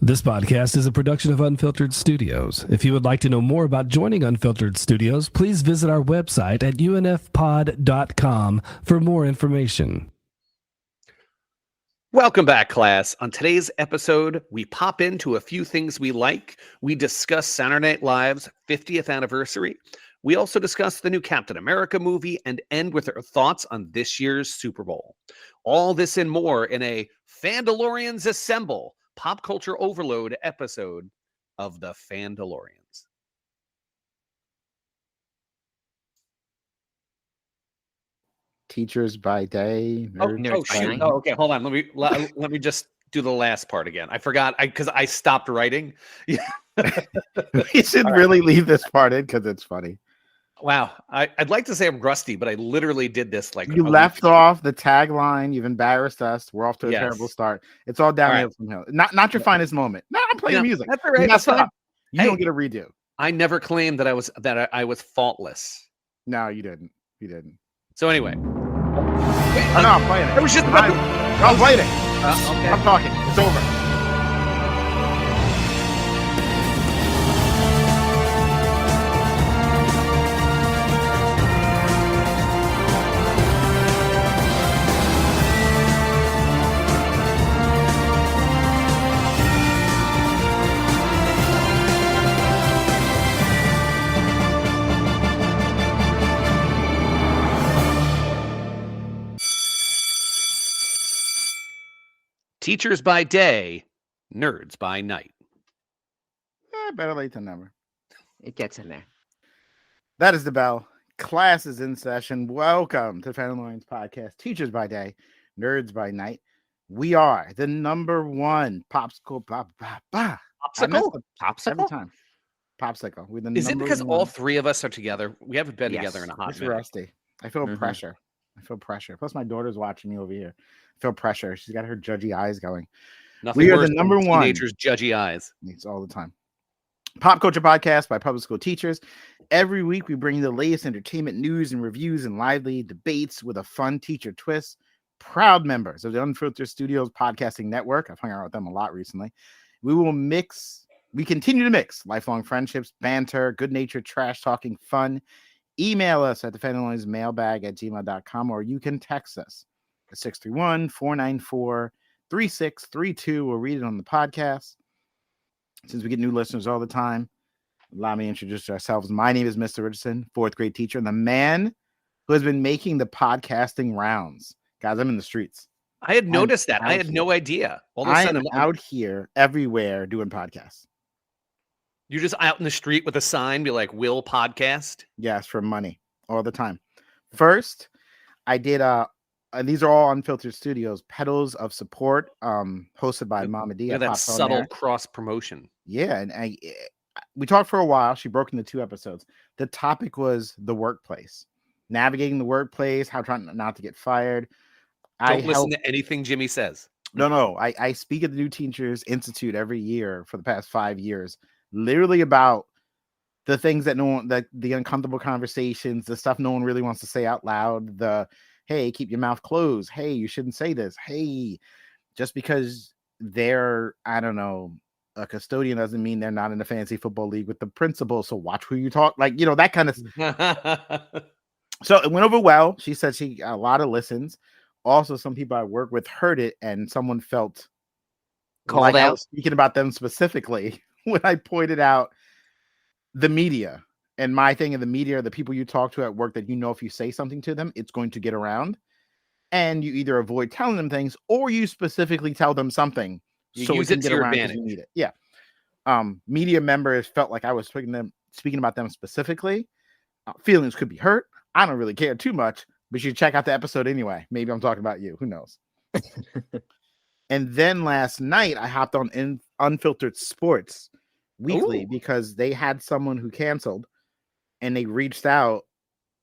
This podcast is a production of Unfiltered Studios. If you would like to know more about joining Unfiltered Studios, please visit our website at unfpod.com for more information. Welcome back, class. On today's episode, we pop into a few things we like. We discuss Saturday Night Live's 50th anniversary. We also discuss the new Captain America movie and end with our thoughts on this year's Super Bowl. All this and more in a Fandalorians Assemble pop culture overload episode of the Fandalorians. Teachers by day. Nerds by night. Okay, hold on. Let me just do the last part again. I forgot because I stopped writing. We should really leave this part in because it's funny. Wow, I'd like to say I'm rusty, but I literally did this like you left off the tagline. You've embarrassed us. We're off to a terrible start. It's all downhill from here. Not your finest moment. No, I'm playing music. That's all right. That's fine. You don't get a redo. I never claimed that I was faultless. No, you didn't. You didn't. So anyway, I'm playing it. I was just I'm playing it. Okay. I'm talking. It's over. Teachers by day, nerds by night. Better late than never. It gets in there. That is the bell. Class is in session. Welcome to the Fandalorians podcast. Teachers by day, nerds by night. We are the number one popsicle. Popsicle? Every time. Popsicle. We're the Is it because one. all three of us are together? We haven't been together in a hot minute. Rusty. I feel pressure. Plus, my daughter's watching me over here. I feel pressure. She's got her judgy eyes going. Nothing we are the number one. Teenagers' judgy eyes. It's all the time. Pop Culture Podcast by public school teachers. Every week, we bring you the latest entertainment news and reviews and lively debates with a fun teacher twist. Proud members of the Unfiltered Studios podcasting network. I've hung out with them a lot recently. We continue to mix lifelong friendships, banter, good nature, trash talking, fun. Email us at thefandaloriansmailbag@gmail.com, or you can text us at 631-494-3632. We'll read it on the podcast. Since we get new listeners all the time, allow me to introduce ourselves. My name is Mr. Richardson, fourth grade teacher, and the man who has been making the podcasting rounds. Guys, I'm in the streets. I had noticed that. I had no idea. All of a sudden, I'm out here everywhere doing podcasts. You're just out in the street with a sign, be like, "Will podcast?" Yes, for money all the time. First, I did these are all Unfiltered Studios, Pedals of Support, hosted by Mama D. Yeah, that subtle cross promotion. Yeah, and we talked for a while. She broke into 2 episodes. The topic was the workplace, navigating the workplace, how trying not to get fired. Don't listen to anything Jimmy says. No. I speak at the New Teachers Institute every year for the past 5 years. Literally about the things that the uncomfortable conversations, the stuff no one really wants to say out loud, the, hey, keep your mouth closed. Hey, you shouldn't say this. Hey, just because they're, I don't know, a custodian doesn't mean they're not in a fantasy football league with the principal. So watch who you talk, like, that kind of So it went over well. She said she got a lot of listens. Also, some people I work with heard it and someone felt called out. I was speaking about them specifically when I pointed out the media. And my thing in the media are the people you talk to at work that if you say something to them, it's going to get around. And you either avoid telling them things or you specifically tell them something so use it to your advantage. You need it. Yeah. Media members felt like I was speaking about them specifically. Feelings could be hurt. I don't really care too much, but you should check out the episode anyway. Maybe I'm talking about you. Who knows? And then last night I hopped on Unfiltered Sports Weekly because they had someone who canceled and they reached out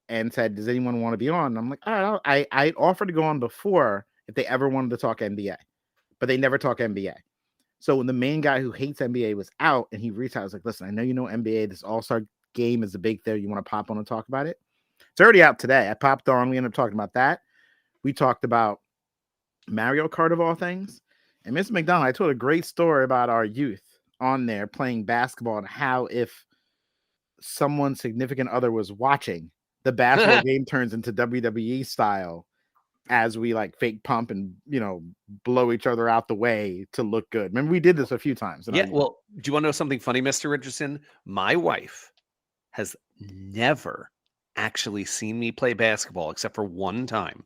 and said, does anyone want to be on? And I'm like, all right, I offered to go on before if they ever wanted to talk NBA, but they never talk NBA. So when the main guy who hates NBA was out and he reached out, I was like, listen, I know you know NBA, this all-star game is a big thing. You want to pop on and talk about it? It's already out today. I popped on. We ended up talking about that. We talked about Mario Kart of all things. And Mr. McDonald, I told a great story about our youth on there playing basketball and how if someone's significant other was watching, the basketball game turns into WWE style as we like fake pump and, blow each other out the way to look good. Remember, we did this a few times. Yeah. Well, do you want to know something funny, Mr. Richardson? My wife has never actually seen me play basketball except for one time.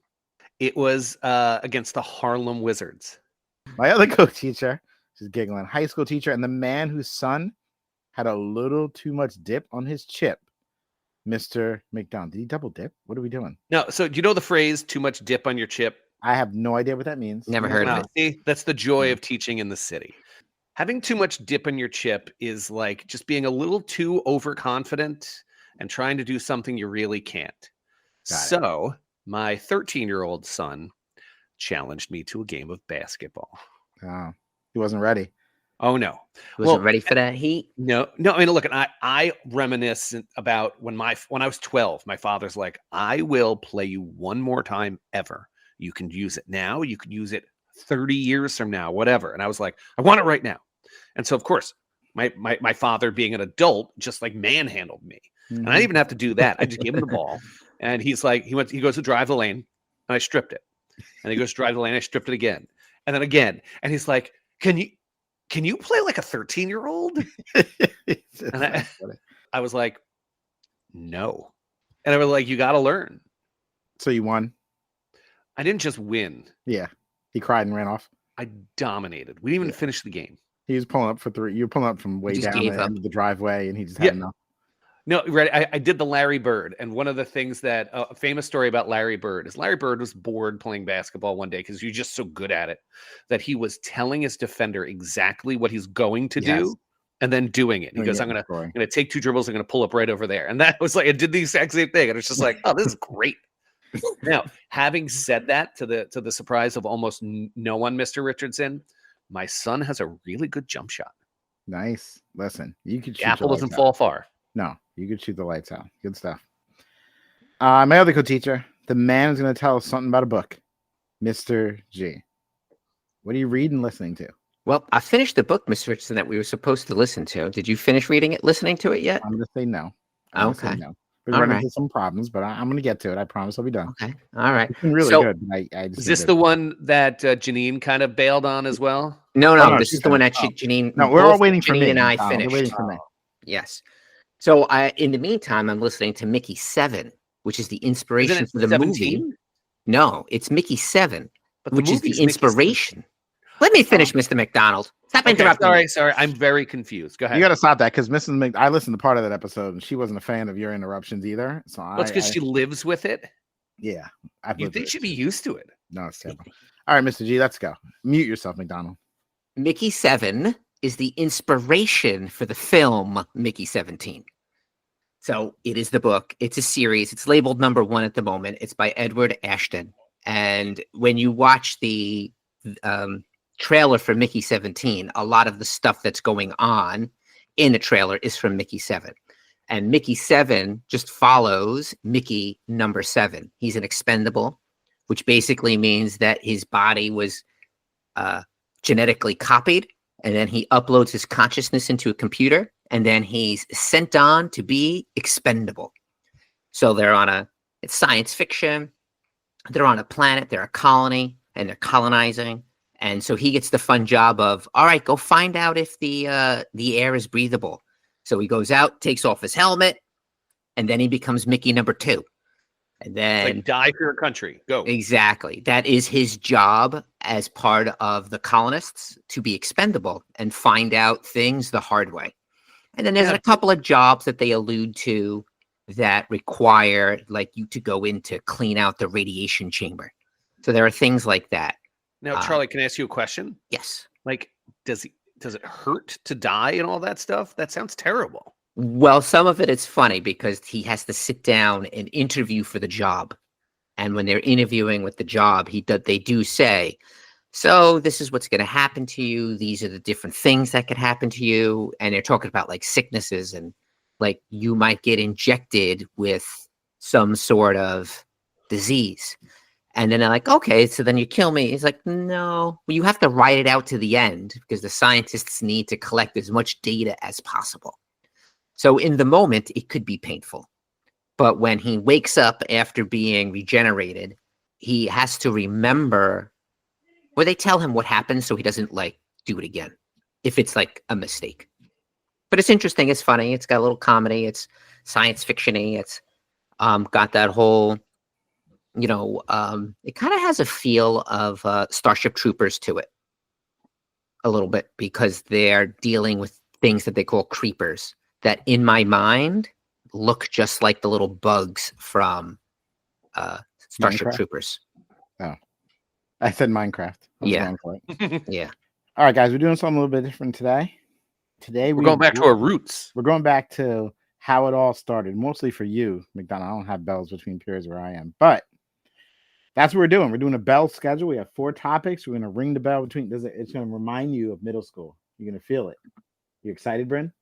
It was against the Harlem Wizards. My other co-teacher, she's giggling, high school teacher, and the man whose son had a little too much dip on his chip, Mr. McDonald. Did he double dip? What are we doing? No. So do you know the phrase "too much dip on your chip"? I have no idea what that means. Never heard of it. See, that's the joy of teaching in the city. Having too much dip in your chip is like just being a little too overconfident and trying to do something you really can't. So my 13-year-old son challenged me to a game of basketball. Oh, he wasn't ready. Oh, no. Wasn't ready for that heat? No. I mean, look, I reminisce about when I was 12, my father's like, I will play you one more time ever. You can use it now. You can use it 30 years from now, whatever. And I was like, I want it right now. And so, of course, my father, being an adult, just like manhandled me. Mm-hmm. And I didn't even have to do that. I just gave him the ball. And he's like, he goes to drive the lane, and I stripped it. And he goes to drive the lane, I stripped it again. And then again. And he's like, Can you play like a 13-year-old? And I was like, no. And I was like, you got to learn. So you won? I didn't just win. Yeah. He cried and ran off. I dominated. We didn't even finish the game. He was pulling up for 3. You were pulling up from way down the end of the driveway, and he just had enough. No, right. I did the Larry Bird. And one of the things that a famous story about Larry Bird is Larry Bird was bored playing basketball one day because you're just so good at it that he was telling his defender exactly what he's going to do and then doing it. He goes, I'm going to take 2 dribbles. I'm going to pull up right over there. And that was like, I did the exact same thing. And it's just like, oh, this is great. Now, having said that, to the surprise of almost no one, Mr. Richardson, my son has a really good jump shot. Nice. Listen, you could shoot the apple doesn't fall far. No, you could shoot the lights out. Good stuff. My other co-teacher, the man is going to tell us something about a book, Mr. G. What are you reading, listening to? Well, I finished the book, Mr. Richardson, that we were supposed to listen to. Did you finish reading it, listening to it yet? I'm going to say no. Okay. No. We're running into some problems, but I'm going to get to it. I promise I'll be done. Okay. All right. It's been really good. Is this the one that Janine kind of bailed on as well? No. This is the one that Janine. No, we're all waiting for Janine me. and I finished. We're waiting for me. Yes. So in the meantime, I'm listening to Mickey 7, which is the inspiration for the 17? movie. No, it's Mickey 7, but which is the inspiration. Let me finish, Mr. McDonald. Stop interrupting me. Sorry. I'm very confused. Go ahead. You got to stop that because I listened to part of that episode and she wasn't a fan of your interruptions either. So that's because she lives with it. Yeah. You think she'd be used to it? No, it's terrible. All right, Mr. G, let's go. Mute yourself, McDonald. Mickey 7 is the inspiration for the film Mickey 17. So it is the book. It's a series. It's labeled number 1 at the moment. It's by Edward Ashton. And when you watch the trailer for Mickey 17, a lot of the stuff that's going on in the trailer is from Mickey 7. And Mickey 7 just follows Mickey number 7. He's an expendable, which basically means that his body was genetically copied, and then he uploads his consciousness into a computer, and then he's sent on to be expendable. So it's science fiction. They're on a planet, they're a colony, and they're colonizing. And so he gets the fun job of, all right, go find out if the air is breathable. So he goes out, takes off his helmet, and then he becomes Mickey number 2. And then die for your country. Go. Exactly. That is his job as part of the colonists, to be expendable and find out things the hard way. And then there's a couple of jobs that they allude to that require like you to go in to clean out the radiation chamber. So there are things like that. Now, Charlie, can I ask you a question? Yes. Like, does it hurt to die and all that stuff? That sounds terrible. Well, some of it is funny because he has to sit down and interview for the job. And when they're interviewing with the job, they do say, so this is what's going to happen to you. These are the different things that could happen to you. And they're talking about like sicknesses and like you might get injected with some sort of disease. And then they're like, okay, so then you kill me. He's like, no, well, you have to write it out to the end because the scientists need to collect as much data as possible. So in the moment, it could be painful. But when he wakes up after being regenerated, he has to remember, or they tell him what happened so he doesn't like do it again if it's like a mistake. But it's interesting. It's funny. It's got a little comedy. It's science fiction-y. It's got that whole, it kind of has a feel of Starship Troopers to it a little bit because they're dealing with things that they call creepers that in my mind look just like the little bugs from Starship Minecraft? Troopers. Oh, I said Minecraft. Yeah. Yeah. All right, guys, we're doing something a little bit different today. Today We're going back to our roots. We're going back to how it all started, mostly for you, McDonald. I don't have bells between periods where I am, but that's what we're doing. We're doing a bell schedule. We have 4 topics. We're going to ring the bell between. It's going to remind you of middle school. You're going to feel it. You excited, Bryn?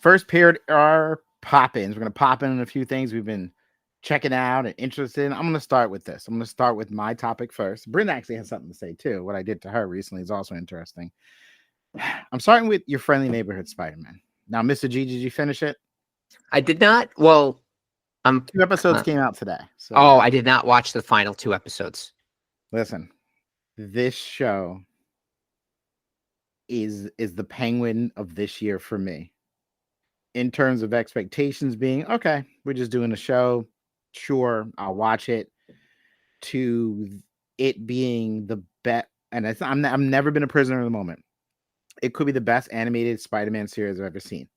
First period are pop-ins. We're going to pop in a few things we've been checking out and interested in. I'm going to start with this. I'm going to start with my topic first. Bryn actually has something to say too. What I did to her recently is also interesting. I'm starting with Your Friendly Neighborhood Spider-Man. Now, Mr. G, did you finish it? I did not. Well, 2 episodes came out today. So I did not watch the final 2 episodes. listen, this show is the Penguin of this year for me. In terms of expectations being, okay, we're just doing a show. Sure, I'll watch it. To it being the best, and I've never been a prisoner of the moment. It could be the best animated Spider-Man series I've ever seen.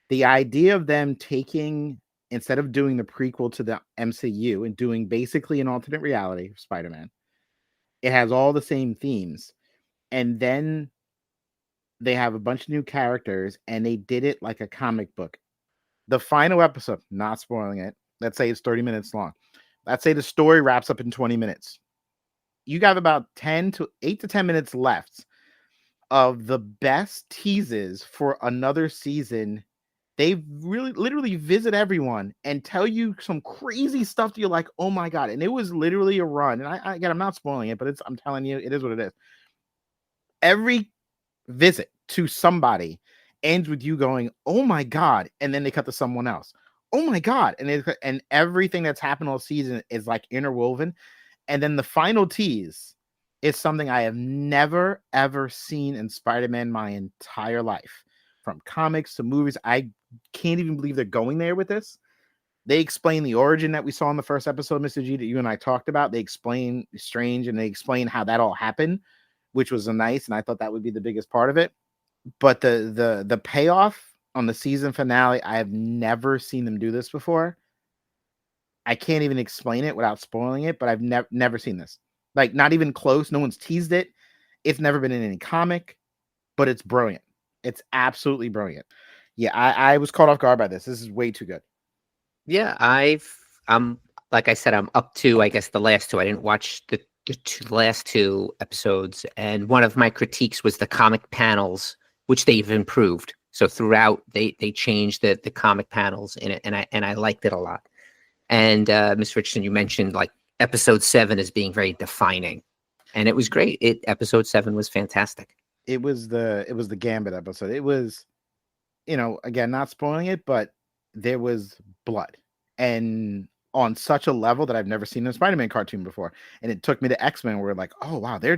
The idea of them taking, instead of doing the prequel to the MCU and doing basically an alternate reality of Spider-Man, it has all the same themes. And then they have a bunch of new characters and they did it like a comic book. The final episode, not spoiling it, let's say it's 30 minutes long. Let's say the story wraps up in 20 minutes. You got about 8 to 10 minutes left of the best teases for another season. They really literally visit everyone and tell you some crazy stuff that you're like, oh my God. And it was literally a run. And again, I'm not spoiling it, but I'm telling you, it is what it is. Every visit to somebody ends with you going, oh my God. And then they cut to someone else. Oh my God. And everything that's happened all season is like interwoven. And then the final tease is something I have never, ever seen in Spider-Man my entire life. From comics to movies, I can't even believe they're going there with this. They explain the origin that we saw in the first episode, Mr. G, that you and I talked about. They explain Strange and they explain how that all happened, which was nice, and I thought that would be the biggest part of it. But the payoff on the season finale, I have never seen them do this before. I can't even explain it without spoiling it, but I've never seen this. Like, not even close. No one's teased it. It's never been in any comic, but it's brilliant. It's absolutely brilliant. Yeah, I was caught off guard by this. This is way too good. Yeah, like I said, I'm up to, I guess, the last 2. I didn't watch the last 2 episodes, and one of my critiques was the comic panels, which they've improved. So throughout, they changed the comic panels in it, and I liked it a lot. And Ms. Richardson, you mentioned like episode 7 as being very defining, and it was great. Episode 7 was fantastic. It was the Gambit episode. It was, again, not spoiling it, but there was blood, and on such a level that I've never seen in a Spider-Man cartoon before. And it took me to X-Men, where like, oh wow, they're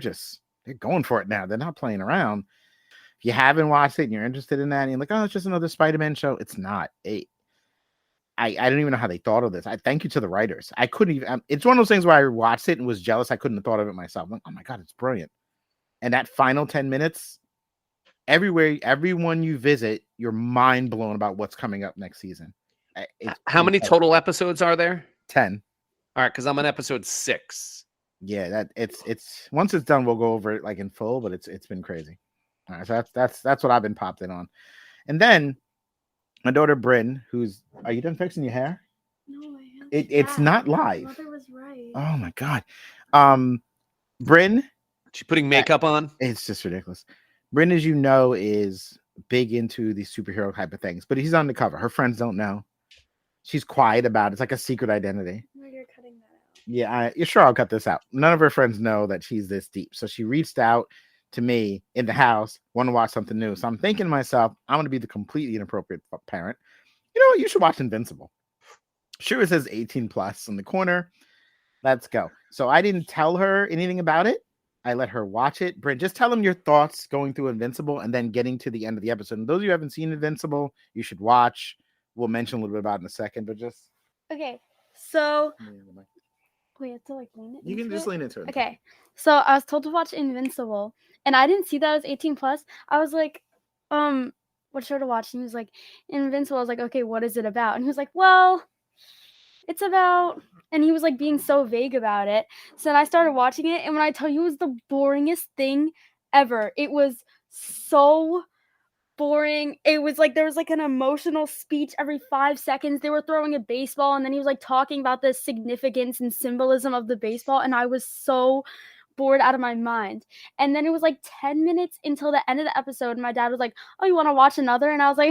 going for it now. They're not playing around. If you haven't watched it and you're interested in that, and you're like, oh, it's just another Spider-Man show. It's not. I don't even know how they thought of this. I thank you to the writers. I couldn't even. It's one of those things where I watched it and was jealous. I couldn't have thought of it myself. I'm like, oh my God, it's brilliant. And that final 10 minutes, everyone you visit, you're mind blown about what's coming up next season. How many total episodes are there? 10. All right, because I'm on episode 6. Yeah, that it's once it's done, we'll go over it like in full. But it's been crazy. All right, so that's what I've been popped in on. And then my daughter Bryn, are you done fixing your hair? No, I have. It's not live. My mother was right. Oh my God, Bryn. She's putting makeup on. It's just ridiculous. Bryn, as you know, is big into these superhero type of things, but he's undercover. Her friends don't know. she's quiet about it. It's like a secret identity. No, you're cutting that out. Yeah, you're sure I'll cut this out. None of her friends know that she's this deep. So she reached out to me in the house, want to watch something new. So I'm thinking to myself, I'm going to be the completely inappropriate parent. You know what? You should watch Invincible. Sure, it says 18 plus in the corner. Let's go. So I didn't tell her anything about it. I let her watch it. Brent, just tell them your thoughts going through Invincible and then getting to the end of the episode. And those of you who haven't seen Invincible, you should watch. We'll mention a little bit about it in a second, but just... Okay, so wait, I have to like lean it. You can into just it? lean into it. Okay, so I was told to watch Invincible, and I didn't see that as 18 plus. I was like, what show to watch? And he was like, Invincible. I was like, okay, what is it about? And he was like, well, it's about, and he was like being so vague about it. So then I started watching it, and when I tell you, it was the boringest thing ever. It was so boring. It was like there was like an emotional speech every 5 seconds. They were throwing a baseball, and then he was like talking about the significance and symbolism of the baseball, and I was so bored out of my mind. And then it was like 10 minutes until the end of the episode, and my dad was like, oh, you want to watch another? And I was like,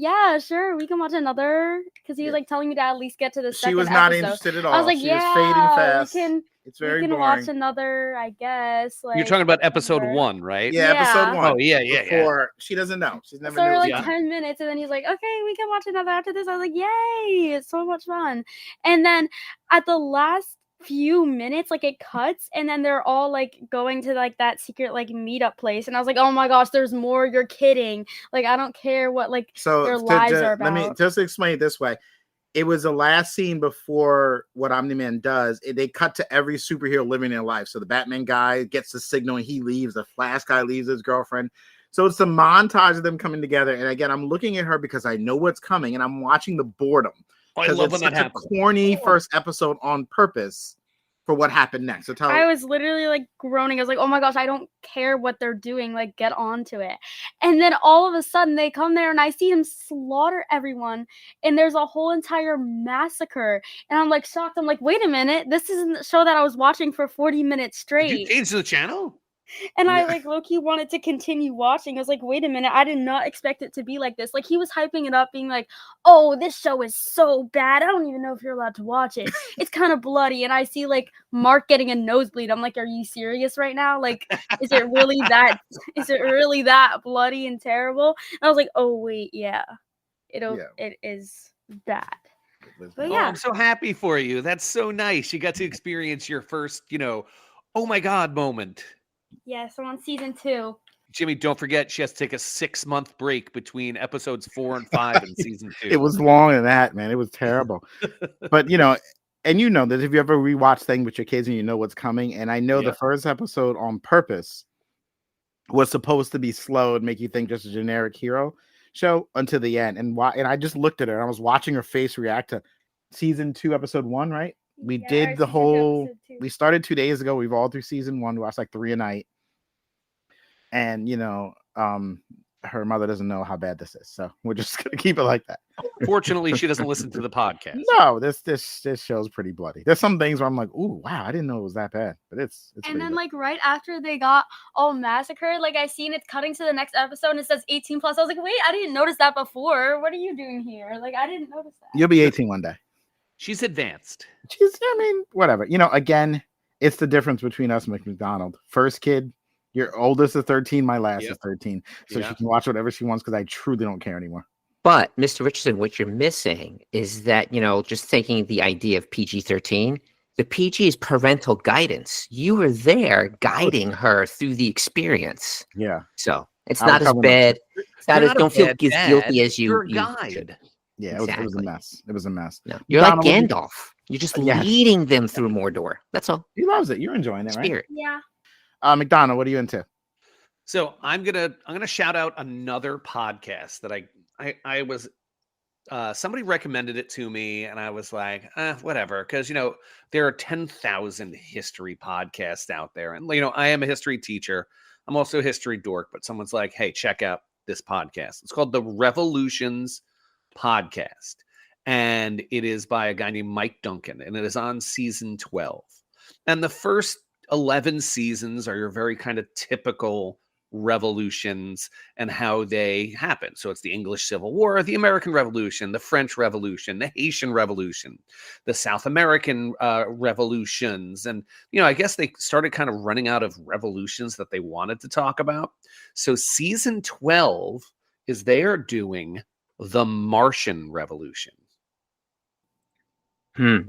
yeah, sure, we can watch another, because he was like telling me to at least get to the second She was not episode. interested at all. I was like, she yeah, was fading fast. we It's very can boring. watch another, I guess. Like, You're talking about episode whatever. 1, right? Yeah, episode Yeah. 1. Oh, yeah. Before, she doesn't know. She's never So knew. we're like Yeah. 10 minutes, and then he's like, okay, we can watch another after this. I was like, yay, it's so much fun. And then at the last few minutes, like it cuts, and then they're all like going to like that secret like meetup place, and I was like, oh my gosh, there's more. You're kidding. Like, I don't care what like So their lives are let me about. just explain it this way. It was the last scene before what Omni-Man does. They cut to every superhero living their life. So the Batman guy gets the signal and he leaves. The Flash guy leaves his girlfriend. So it's a montage of them coming together. And again, I'm looking at her because I know what's coming, and I'm watching the boredom. Oh, I Because love it's when that such happens. a corny first episode on purpose for what happened next. So tell I was literally like groaning. I was like, oh my gosh, I don't care what they're doing. Like, get on to it. And then all of a sudden they come there, and I see him slaughter everyone. And there's a whole entire massacre. And I'm like shocked. I'm like, wait a minute. This isn't the show that I was watching for 40 minutes Did you straight. change the channel? And I Yeah. like low-key wanted to continue watching. I was like, wait a minute, I did not expect it to be like this. Like, he was hyping it up, being like, oh, this show is so bad. I don't even know if you're allowed to watch it. It's kind of bloody. And I see like Mark getting a nosebleed. I'm like, are you serious right now? Like, is it really that bloody and terrible? And I was like, oh wait, yeah. It is bad. But Oh, yeah. I'm so happy for you. That's so nice. You got to experience your first, oh my God moment. Yeah, so on season 2. Jimmy, don't forget she has to take a 6-month break between episodes 4 and 5 in season 2. It was longer than that, man. It was terrible. But and you know that if you ever rewatch things with your kids and you know what's coming, and I know Yeah. the first episode on purpose was supposed to be slow and make you think just a generic hero show until the end. And I just looked at her and I was watching her face react to season 2, episode 1, right? We Yeah, did or the season 2, whole. episode 2. We started 2 days ago. We've all through season 1. We watched like 3 a night. And her mother doesn't know how bad this is, so we're just gonna keep it like that. Fortunately, she doesn't listen to the podcast. No, this show's pretty bloody. There's some things where I'm like, ooh, wow, I didn't know it was that bad, but it's And pretty then, bad. like, right after they got all massacred, like, I seen it cutting to the next episode, and it says 18 plus. I was like, wait, I didn't notice that before. What are you doing here? Like, I didn't notice that. You'll be 18 one day. She's advanced. Whatever. Again, it's the difference between us and McDonald. First kid, your oldest is 13, my last Yep. is 13, so Yeah. she can watch whatever she wants because I truly don't care anymore. But Mr. Richardson, what you're missing is that, just taking the idea of PG-13, the PG is parental guidance. You were there guiding her through the experience. Yeah, So it's I was not as covering bad. It's not You're as, not a don't feel bad as dad. guilty as you. You're a you guide. should. yeah, it was a Exactly. mess. It was a mess. No, you're like Donald, Gandalf. You're just Yes. leading them through Mordor. That's all. He loves it. You're enjoying it, right? Spirit. Yeah. McDonald, what are you into? So I'm gonna shout out another podcast that I was somebody recommended it to me, and I was like, whatever, because there are 10,000 history podcasts out there, and I am a history teacher. I'm also a history dork, but someone's like, hey, check out this podcast. It's called the Revolutions Podcast, and it is by a guy named Mike Duncan, and it is on season 12. And the first 11 seasons are your very kind of typical revolutions and how they happen. So it's the English Civil War, the American Revolution, the French Revolution, the Haitian Revolution, the South American revolutions. And, I guess they started kind of running out of revolutions that they wanted to talk about. So season 12 is they are doing the Martian Revolution.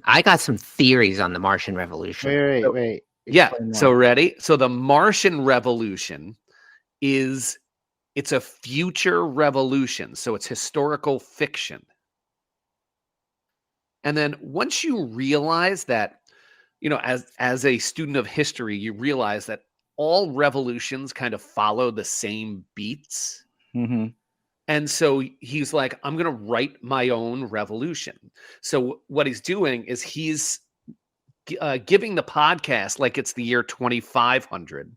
I got some theories on the Martian Revolution. Wait. Yeah. Explain So more. ready? So the Martian Revolution it's a future revolution. So it's historical fiction. And then once you realize that, as a student of history, you realize that all revolutions kind of follow the same beats. Mhm. And so he's like, I'm going to write my own revolution. So what he's doing is he's giving the podcast like it's the year 2500.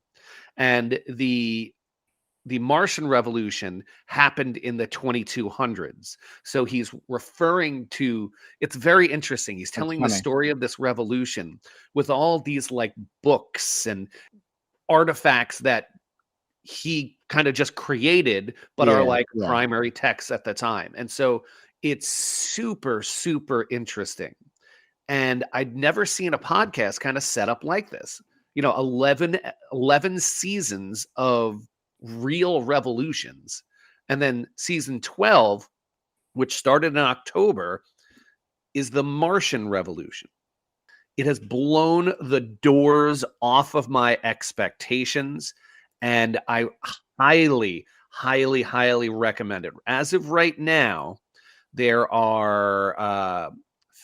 And the Martian Revolution happened in the 2200s. So he's referring to, it's very interesting. He's telling the funny. story of this revolution with all these like books and artifacts that he kind of just created, but are like primary texts at the time. And so it's super, super interesting. And I'd never seen a podcast kind of set up like this. 11 seasons of real revolutions. And then season 12, which started in October, is the Martian Revolution. It has blown the doors off of my expectations. And I highly, highly, highly recommend it. As of right now, there are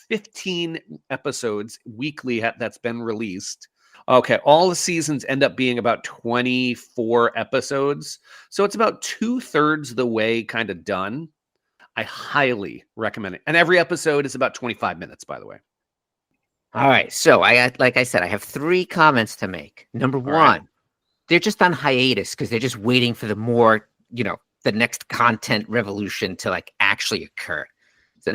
15 episodes weekly that's been released. Okay, all the seasons end up being about 24 episodes. So it's about 2/3 the way kind of done. I highly recommend it. And every episode is about 25 minutes, by the way. All right. So like I said, I have 3 comments to make. Number one, right. They're just on hiatus because they're just waiting for the more, the next content revolution to like actually occur. So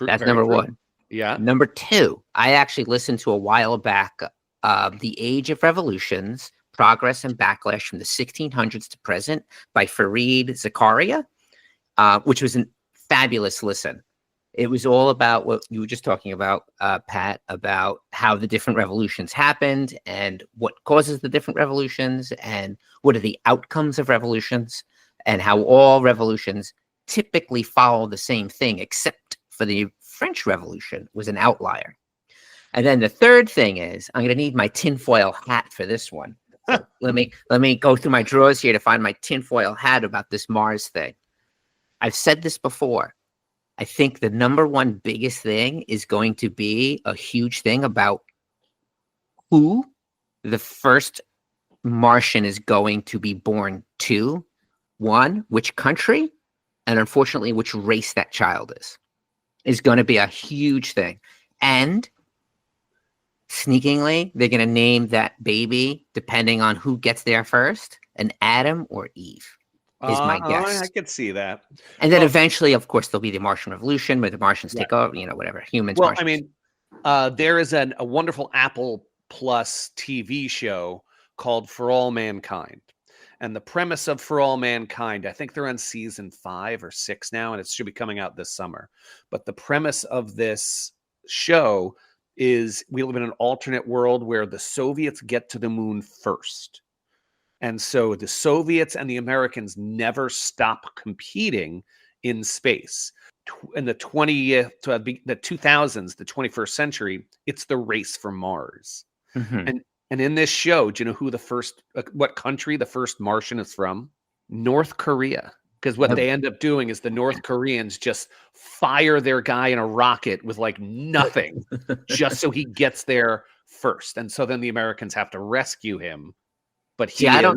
that's number true. 1. Yeah. Number 2, I actually listened to a while back, The Age of Revolutions, Progress and Backlash from the 1600s to Present by Fareed Zakaria, which was a fabulous listen. It was all about what you were just talking about, Pat, about how the different revolutions happened and what causes the different revolutions and what are the outcomes of revolutions and how all revolutions typically follow the same thing, except for the French Revolution was an outlier. And then the third thing is I'm going to need my tinfoil hat for this one. So let me go through my drawers here to find my tinfoil hat about this Mars thing. I've said this before. I think the number one biggest thing is going to be a huge thing about who the first Martian is going to be born to. One, which country, and unfortunately, which race that child is going to be a huge thing. And sneakingly, they're going to name that baby, depending on who gets there first, an Adam or Eve. Is my guess. I could see that. And then eventually, of course, there'll be the Martian Revolution where the Martians take over, whatever, humans. Well, Martians. I mean, there is a wonderful Apple Plus TV show called For All Mankind. And the premise of For All Mankind, I think they're on season 5 or 6 now, and it should be coming out this summer. But the premise of this show is we live in an alternate world where the Soviets get to the moon first. And so the Soviets and the Americans never stop competing in space. In the 20th, the 2000s, the 21st century, it's the race for Mars. Mm-hmm. And in this show, do you know who what country the first Martian is from? North Korea. Because what they end up doing is the North Koreans just fire their guy in a rocket with like nothing, just so he gets there first. And so then the Americans have to rescue him. But he is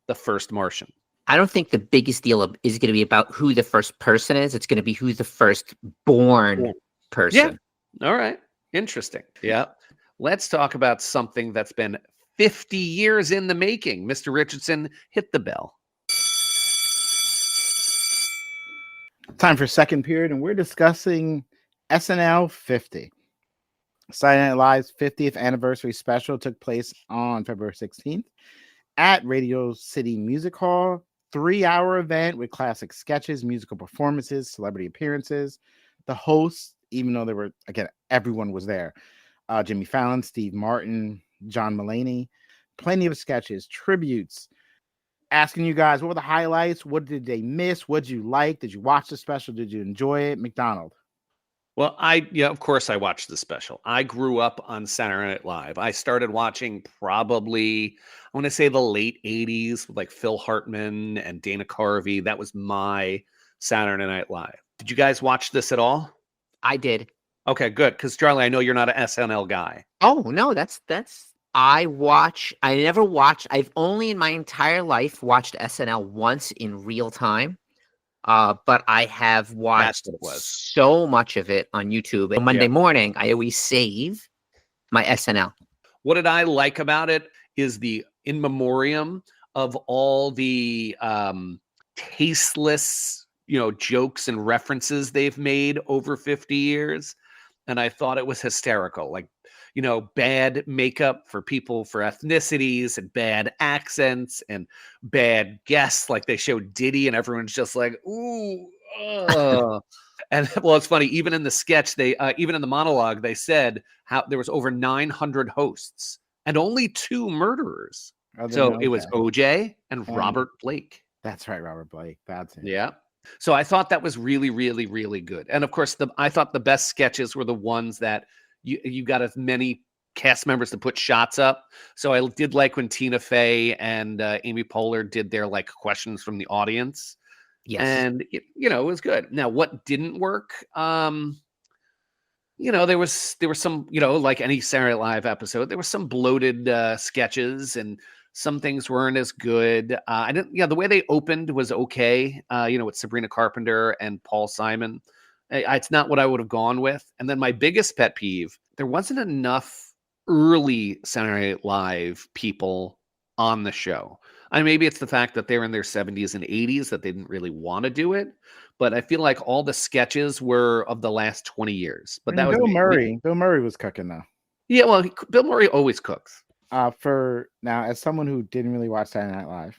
the first Martian. I don't think the biggest deal is going to be about who the first person is. It's going to be who the first born person. Yeah. All right. Interesting. Yeah. Let's talk about something that's been 50 years in the making. Mr. Richardson, hit the bell. Time for second period, and we're discussing SNL 50. Saturday Night Live's 50th anniversary special took place on February 16th. at Radio City Music Hall. 3-hour event with classic sketches, musical performances, celebrity appearances. The hosts, even though everyone was there. Jimmy Fallon, Steve Martin, John Mulaney. Plenty of sketches, tributes. Asking you guys, what were the highlights? What did they miss? What did you like? Did you watch the special? Did you enjoy it? McDonald. Well, of course I watched the special. I grew up on Saturday Night Live. I started watching probably, I want to say the late 80s with like Phil Hartman and Dana Carvey. That was my Saturday Night Live. Did you guys watch this at all? I did. Okay, good. Because Charlie, I know you're not an SNL guy. Oh, no, that's I never watched. I've only in my entire life watched SNL once in real time. But I have watched so much of it on YouTube. And Monday morning, I always save my SNL. What did I like about it is the in memoriam of all the tasteless, jokes and references they've made over 50 years. And I thought it was hysterical. Like, bad makeup for people for ethnicities and bad accents and bad guests. Like they showed Diddy and everyone's just like, ooh. And well, it's funny. Even in the sketch, even in the monologue, they said how there was over 900 hosts and only 2 murderers. So it was OJ and Robert Blake. That's right, Robert Blake. That's it. Yeah. So I thought that was really, really, really good. And of course, I thought the best sketches were the ones that you got as many cast members to put shots up. So I did like when Tina Fey and Amy Poehler did their like questions from the audience. Yes. And it was good. Now, what didn't work? There was some, like any Saturday Night Live episode, there was some bloated sketches and some things weren't as good. The way they opened was okay. With Sabrina Carpenter and Paul Simon. It's not what I would have gone with. And then my biggest pet peeve, there wasn't enough early Saturday Night Live people on the show. Maybe it's the fact that they're in their 70s and 80s that they didn't really want to do it. But I feel like all the sketches were of the last 20 years. But that was Bill Murray. Bill Murray was cooking though. Yeah, well, Bill Murray always cooks. For now, as someone who didn't really watch Saturday Night Live,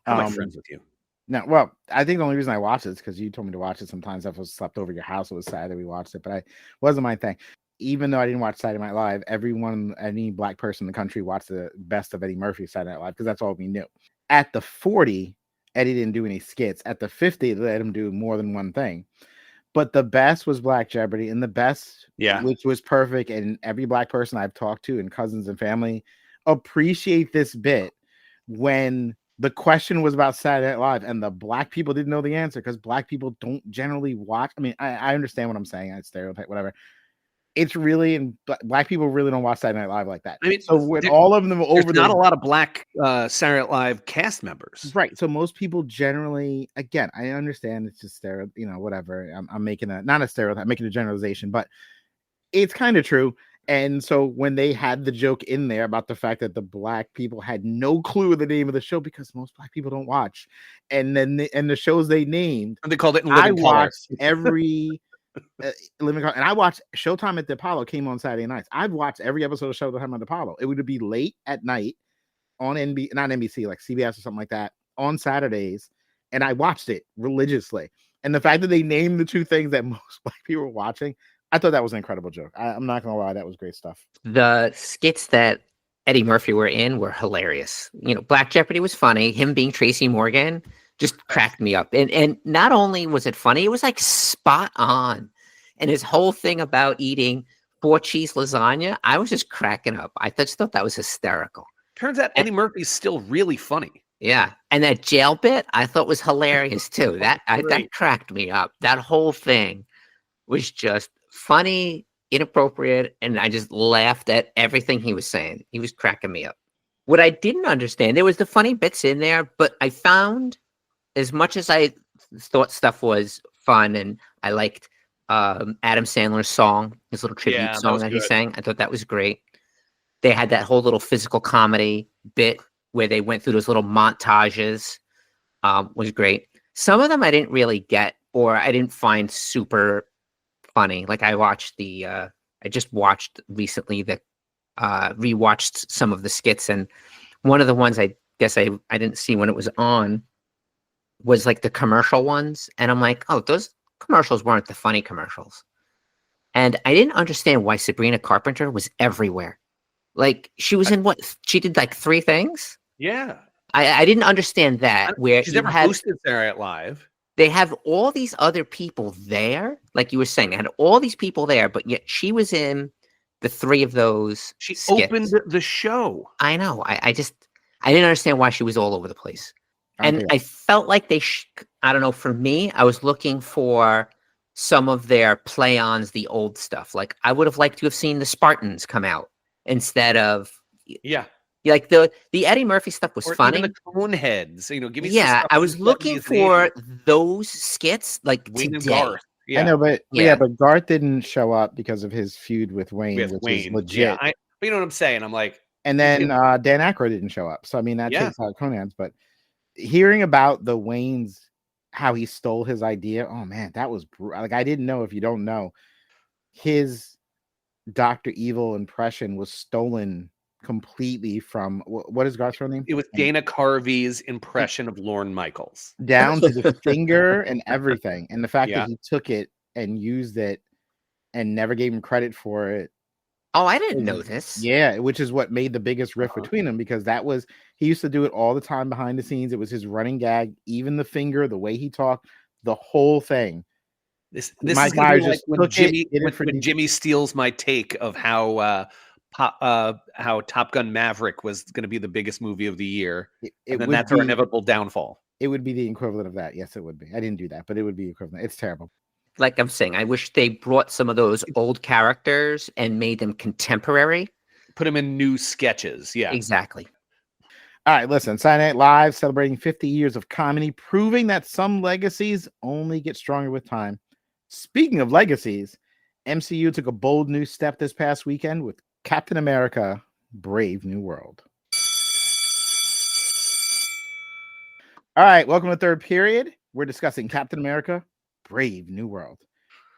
I'm friends with you. No, well, I think the only reason I watched it is because you told me to watch it. Sometimes I was slept over your house. It was Saturday we watched it, but it wasn't my thing. Even though I didn't watch Saturday Night Live, any black person in the country watched the best of Eddie Murphy's Saturday Night Live because that's all we knew. At the 40, Eddie didn't do any skits. At the 50, they let him do more than one thing. But the best was Black Jeopardy, and the best, which was perfect. And every black person I've talked to and cousins and family appreciate this bit when the question was about Saturday Night Live and the black people didn't know the answer because black people don't generally watch. I mean, I understand what I'm saying. I stereotype, whatever. It's really, and black people really don't watch Saturday Night Live like that. I mean, so with all of them over, there's not a lot of black Saturday Night Live cast members, right? So most people generally, again, I understand it's just whatever. I'm making not a stereotype, I'm making a generalization, but it's kind of true. And so when they had the joke in there about the fact that the black people had no clue of the name of the show because most black people don't watch, and then the shows they named, and they called it in living color. Watched every. Living and I watched Showtime at the Apollo came on Saturday nights. I'd watch every episode of Showtime at the Apollo. It would be late at night on not NBC, like CBS or something like that on Saturdays, and I watched it religiously. And the fact that they named the 2 things that most black people were watching, I thought that was an incredible joke. I'm not gonna lie, that was great stuff. The skits that Eddie Murphy were in were hilarious. Black Jeopardy was funny. Him being Tracy Morgan just cracked me up. And not only was it funny, it was like spot on. And his whole thing about eating 4-cheese lasagna, I was just cracking up. I just thought that was hysterical. Turns out Eddie Murphy's still really funny. Yeah. And that jail bit I thought was hilarious too. That cracked me up. That whole thing was just funny, inappropriate, and I just laughed at everything he was saying. He was cracking me up. What I didn't understand, there was the funny bits in there, but I found, as much as I thought stuff was fun and I liked Adam Sandler's song, his little tribute song that he sang, I thought that was great. They had that whole little physical comedy bit where they went through those little montages, was great. Some of them I didn't really get, or I didn't find super funny. Like I just watched recently rewatched some of the skits, and One of the ones I guess I didn't see when it was on was like the commercial ones. And I'm like, oh, those commercials weren't the funny commercials. And I didn't understand why Sabrina Carpenter was everywhere. Like she was in what? She did like 3 things. Yeah. I didn't understand that. Where She's you never had, hosted Saturday Night Live. they have all these other people there. Like you were saying, they had all these people there, but yet she was in the 3 of those She skits. opened the show. I know. I didn't understand why she was all over the place. And I felt like I don't know, for me, I was looking for some of their play-ons, the old stuff. Like I would have liked to have seen the Spartans come out instead of like the Eddie Murphy stuff was or funny. Even the Coneheads, give me some Yeah, stuff I from was the looking 70s, for 80s. those skits like Wayne and today. Garth. Yeah. I know, but Yeah. but Garth didn't show up because of his feud with Wayne, With which Wayne. is legit. Yeah, but you know what I'm saying? I'm like, And then Dan Aykroyd didn't show up. So I mean that Yeah. takes out Conan's, but hearing about the Wayne's, how he stole his idea, oh man, that was like, I didn't know. If you don't know, his Dr. Evil impression was stolen completely from what is Garth's real name? it was Dana Carvey's impression of Lorne Michaels. Down to the finger and everything. And the fact Yeah. that he took it and used it and never gave him credit for it. Oh, I didn't know this. Yeah, which is what made the biggest rift between them, because he used to do it all the time behind the scenes. It was his running gag, even the finger, the way he talked, the whole thing. This Mike is gonna be Myers like just when took Jimmy it, did it for when DC. Jimmy steals my take of how Top Gun Maverick was going to be the biggest movie of the year, and then would that's our be- inevitable downfall. It would be the equivalent of that. Yes, it would be. I didn't do that, but it would be equivalent. It's terrible. Like I'm saying, I wish they brought some of those old characters and made them contemporary. Put them in new sketches. Yeah, Exactly. All right, listen, Saturday Night Live celebrating 50 years of comedy, proving that some legacies only get stronger with time. Speaking of legacies, MCU took a bold new step this past weekend with Captain America: Brave New World. All right, welcome to Third Period. We're discussing Captain America: Brave New World.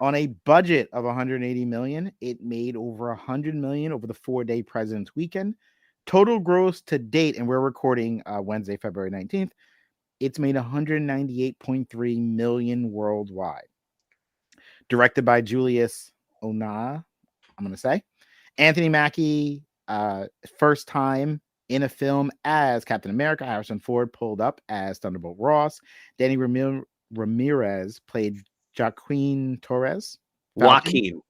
On a budget of 180 million, it made over 100 million over the 4-day President's Weekend. Total gross to date, and we're recording Wednesday, February 19th, it's made 198.3 million worldwide. Directed by Julius Onah, I'm going to say. Anthony Mackie, first time in a film as Captain America. Harrison Ford pulled up as Thunderbolt Ross. Danny Ramirez played Joaquin Torres. Joaquin.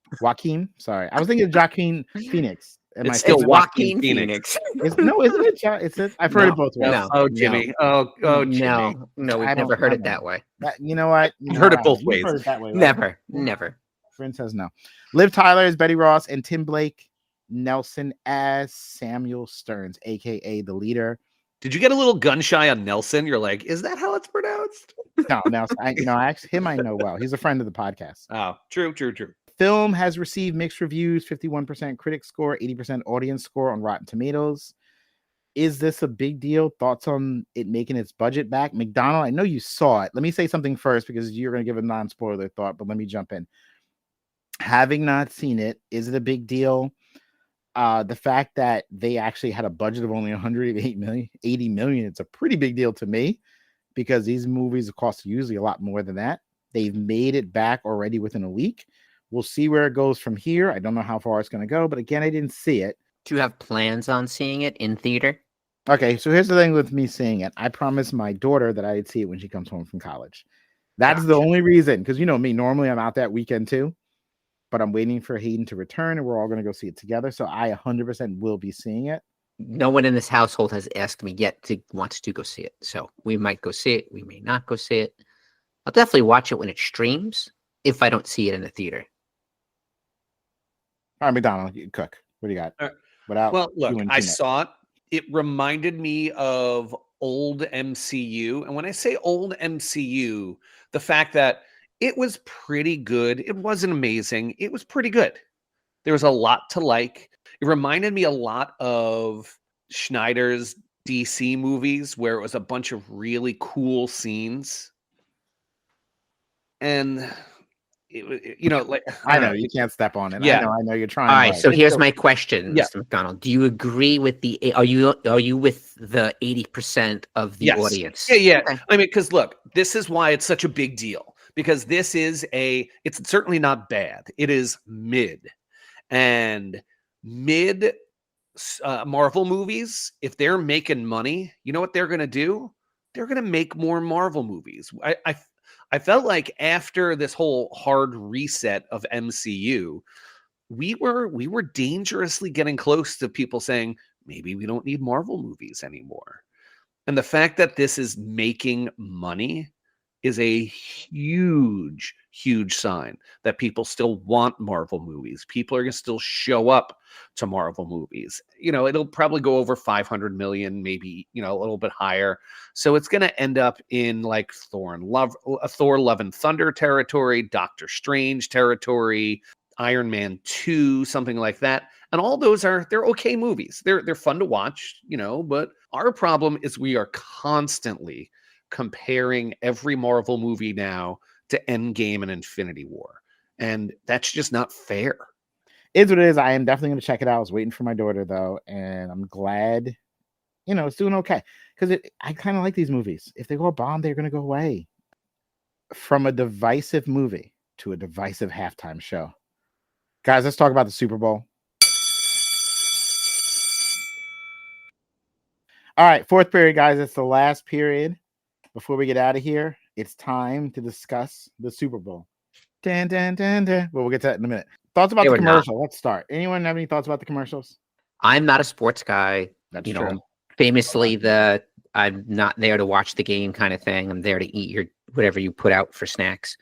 Sorry, I was thinking of Joaquin Phoenix. It's still Joaquin Phoenix. Isn't it? I've heard it both ways. No. Oh, Jimmy. No. Oh, Jimmy. No, we've I never don't- heard I it don't that know. way. You know what? I've heard it both You've ways. heard it that way, right? Never. Friend says no. Liv Tyler as Betty Ross and Tim Blake Nelson as Samuel Stearns, aka the leader. Did you get a little gun shy on Nelson? You're like, is that how it's pronounced? No, Nelson. I actually him I know well. He's a friend of the podcast. Oh, true. Film has received mixed reviews, 51% critic score, 80% audience score on Rotten Tomatoes. Is this a big deal? Thoughts on it making its budget back? McDonald, I know you saw it. Let me say something first because you're going to give a non-spoiler thought, but let me jump in. Having not seen it, is it a big deal? The fact that they actually had a budget of only 180 million, 80 million, it's a pretty big deal to me because these movies cost usually a lot more than that. They've made it back already within a week. We'll see where it goes from here. I don't know how far it's going to go, but again, I didn't see it. Do you have plans on seeing it in theater? Okay, so here's the thing with me seeing it. I promised my daughter that I'd see it when she comes home from college. That's the only reason, because you know me, normally I'm out that weekend too, but I'm waiting for Hayden to return and we're all going to go see it together. So I 100% will be seeing it. No one in this household has asked me yet to wants to go see it. So we might go see it. We may not go see it. I'll definitely watch it when it streams if I don't see it in the theater. All right, McDonald, you cook. What do you got? Well, look, I saw it. It reminded me of old MCU. And when I say old MCU, the fact that it was pretty good. It wasn't amazing. It was pretty good. There was a lot to like. It reminded me a lot of Schneider's DC movies where it was a bunch of really cool scenes. And like I don't know you can't step on it. Yeah. I know you're trying. All right, but- so here's my question, Yeah. Mr. McDonald. Do you agree with are you with the 80% of the Yes. audience? Yeah. Okay. I mean, because look, this is why it's such a big deal, because this is it's certainly not bad. It is mid, and mid Marvel movies, if they're making money, you know what they're going to do? They're going to make more Marvel movies. I felt like after this whole hard reset of MCU, we were dangerously getting close to people saying maybe we don't need Marvel movies anymore. And the fact that this is making money is a huge, huge sign that people still want Marvel movies. People are going to still show up to Marvel movies. It'll probably go over 500 million, maybe, a little bit higher. So it's going to end up in like Thor Love and Thunder territory, Doctor Strange territory, Iron Man 2, something like that. And all those they're okay movies. They're fun to watch, but our problem is we are constantly comparing every Marvel movie now to Endgame and Infinity War. And that's just not fair. It's what it is. I am definitely going to check it out. I was waiting for my daughter though, and I'm glad, it's doing okay. Because I kind of like these movies. If they go a bomb, they're going to go away. From a divisive movie to a divisive halftime show. Guys, let's talk about the Super Bowl. All right, fourth period, guys. It's the last period. Before we get out of here, it's time to discuss the Super Bowl. Dan, dan, dan, dan. Well, we'll get to that in a minute. Thoughts about the commercial? Let's start. Anyone have any thoughts about the commercials? I'm not a sports guy. That's true. Famously, I'm not there to watch the game kind of thing. I'm there to eat whatever you put out for snacks.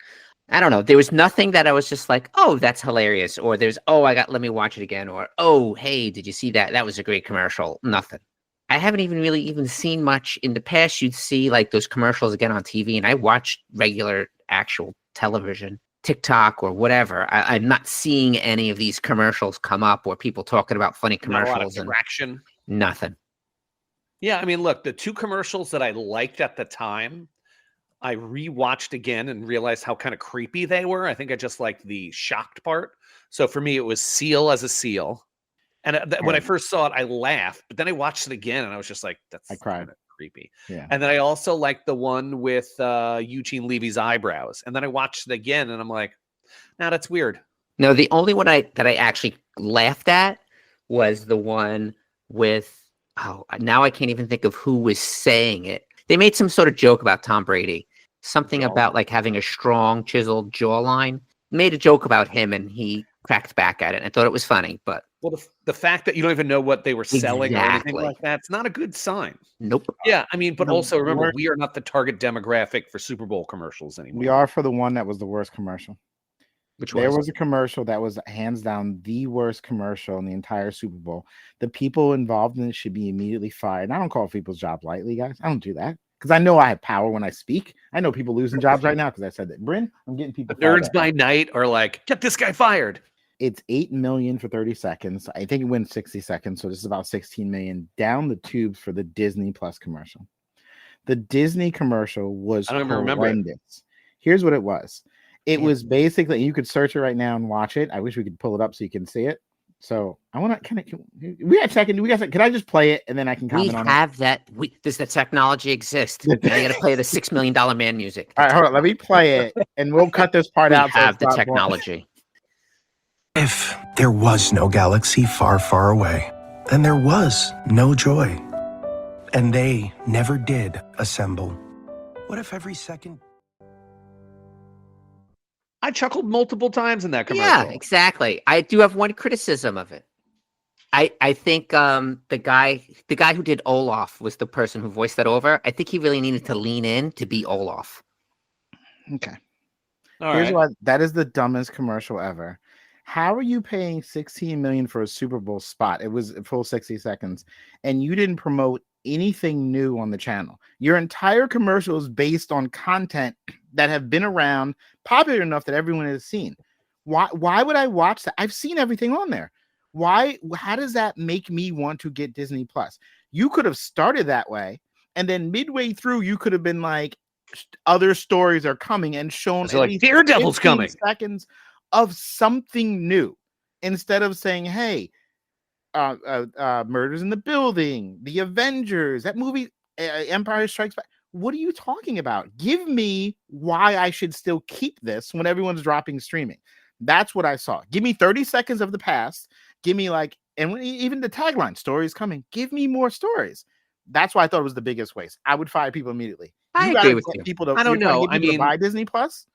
I don't know. There was nothing that I was just like, oh, that's hilarious. Or let me watch it again. Or, oh, hey, did you see that? That was a great commercial. Nothing. I haven't even seen much. In the past, you'd see like those commercials again on TV, and I watched regular actual television, TikTok or whatever. I'm not seeing any of these commercials come up or people talking about funny commercials. Not a lot of traction. Nothing. Yeah, I mean, look, the two commercials that I liked at the time, I rewatched again and realized how kind of creepy they were. I think I just liked the shocked part. So for me, it was Seal as a seal. And when I first saw it, I laughed, but then I watched it again and I was just like, I cried. Kind of creepy. Yeah. And then I also liked the one with Eugene Levy's eyebrows. And then I watched it again and I'm like, nah, that's weird. No, the only one that I actually laughed at was the one with, now I can't even think of who was saying it. They made some sort of joke about Tom Brady, something about like having a strong, chiseled jawline. Made a joke about him and he cracked back at it. I thought it was funny, but. Well, the fact that you don't even know what they were selling or anything like that, it's not a good sign. Nope. Yeah, I mean, but also remember, we are not the target demographic for Super Bowl commercials anymore. We are for the one that was the worst commercial. There was a commercial that was hands down the worst commercial in the entire Super Bowl. The people involved in it should be immediately fired. I don't call people's job lightly, guys. I don't do that because I know I have power when I speak. I know people losing jobs right now because I said that. Bryn, I'm getting people. The nerds by night are like, get this guy fired. It's 8 million for 30 seconds. I think it went 60 seconds. So this is about 16 million down the tubes for the Disney Plus commercial. The Disney commercial was horrendous. Here's what it was. It was basically, you could search it right now and watch it. I wish we could pull it up so you can see it. So I want to can I just play it and then I can comment on it? Does the technology exist? I got to play the $6 Million Man music. All right, hold on. Let me play it and we'll cut this part out. We have the technology. If there was no galaxy far, far away, then there was no joy, and they never did assemble. What if every second... I chuckled multiple times in that commercial. Yeah, exactly. I do have one criticism of it. I think the guy who did Olaf was the person who voiced that over. I think he really needed to lean in to be Olaf. Okay. Here's why that is the dumbest commercial ever. How are you paying $16 million for a Super Bowl spot? It was a full 60 seconds, and you didn't promote anything new on the channel. Your entire commercial is based on content that have been around, popular enough that everyone has seen. Why would I watch that? I've seen everything on there. Why? How does that make me want to get Disney Plus? You could have started that way, and then midway through, you could have been like, other stories are coming and shown So at like least Daredevil's 15 coming. seconds of something new instead of saying, hey, Murders in the Building, The Avengers, that movie, Empire Strikes Back. What are you talking about? Give me why I should still keep this when everyone's dropping streaming. That's what I saw. Give me 30 seconds of the past. Give me like, and even the tagline, stories coming. Give me more stories. That's why I thought it was the biggest waste. I would fire people immediately. I You agree gotta with get you. people to, I don't you're trying to know. get I people to mean, buy Disney Plus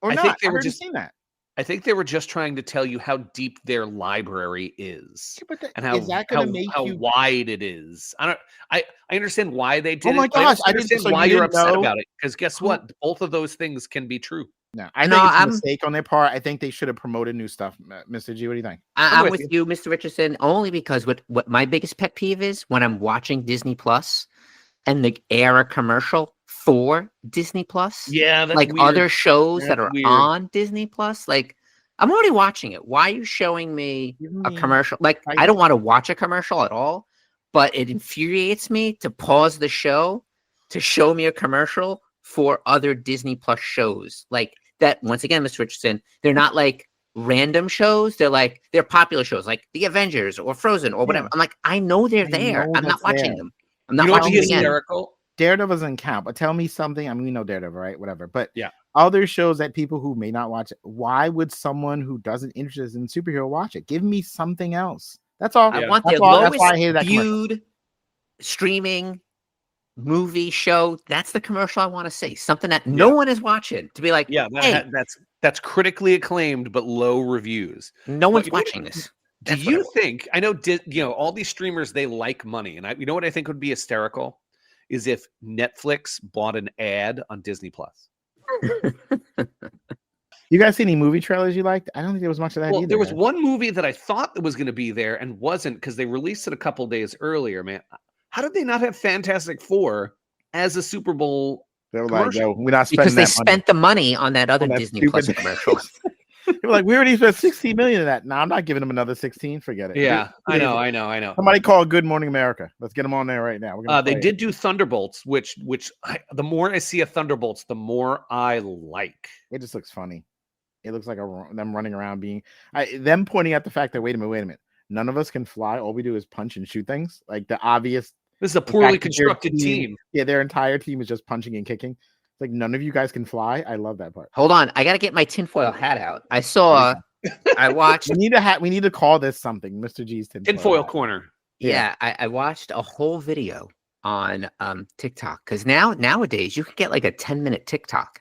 or I not. think they I've were already just- seen that. I think they were just trying to tell you how deep their library is Yeah, but and how is that gonna make you? wide it is. I understand why they did Oh my it. but I gosh, also I didn't- understand so why you you're didn't upset know? about it. Because guess Who- what? Both of those things can be true. No, I No, think it's a I'm- mistake on their part. I think they should have promoted new stuff. Mr. G, what do you think? I'm with with you, Mr. Richardson, only because what my biggest pet peeve is when I'm watching Disney Plus and they air a commercial for Disney Plus, Yeah, that's like weird. other shows that That's are weird. on Disney Plus. Like, I'm already watching it. Why are you showing me Give a me- commercial? Like, I- I don't want to watch a commercial at all, but it infuriates me to pause the show to show me a commercial for other Disney Plus shows. Like that, once again, Mr. Richardson, they're not like random shows. They're popular shows like The Avengers or Frozen or whatever. Yeah. I'm like, I know they're I there. know I'm not that's watching there. them. I'm not You know what's watching them again. hysterical? Daredevil doesn't count, but tell me something. I mean, we know Daredevil, right? Whatever. But Yeah. other shows that people who may not watch it, why would someone who doesn't interested in superhero watch it? Give me something else. That's all. I Yeah. want That's their why- that's why I hated lowest that commercial. viewed streaming movie show. That's the commercial I want to see. Something that no one is watching. To be like, Yeah, hey, that's critically acclaimed but low reviews. no one's you know what- watching this. Do That's what I you want. think? I know, all these streamers they like money, and you know what I think would be hysterical is if Netflix bought an ad on Disney Plus. You guys see any movie trailers you liked? I don't think there was much of that Well, either. there was man. one movie that I thought that was going to be there and wasn't because they released it a couple days earlier. Man, how did they not have Fantastic Four as a Super Bowl? They were like, commercial. yo, we're not Because spending they that money. spent the money on that other On that Disney Plus stupid- commercial. They were like, we already spent 16 million of that. No, I'm not giving them another 16. Forget it. Yeah, I Dude, know. Somebody call Good Morning America. Let's get them on there right now. We're gonna They play it. did do Thunderbolts, which the more I see a Thunderbolts, the more I like. It just looks funny. It looks like them running around them pointing out the fact that wait a minute. None of us can fly. All we do is punch and shoot things. Like the obvious. This is a the poorly fact that their constructed team. Yeah, their entire team is just punching and kicking. It's like none of you guys can fly. I love that part. Hold on, I gotta get my tinfoil hat out. I watched. We need to call this something, Mr. G's Tinfoil hat. corner. Yeah, I watched a whole video on TikTok because nowadays you can get like a 10-minute TikTok.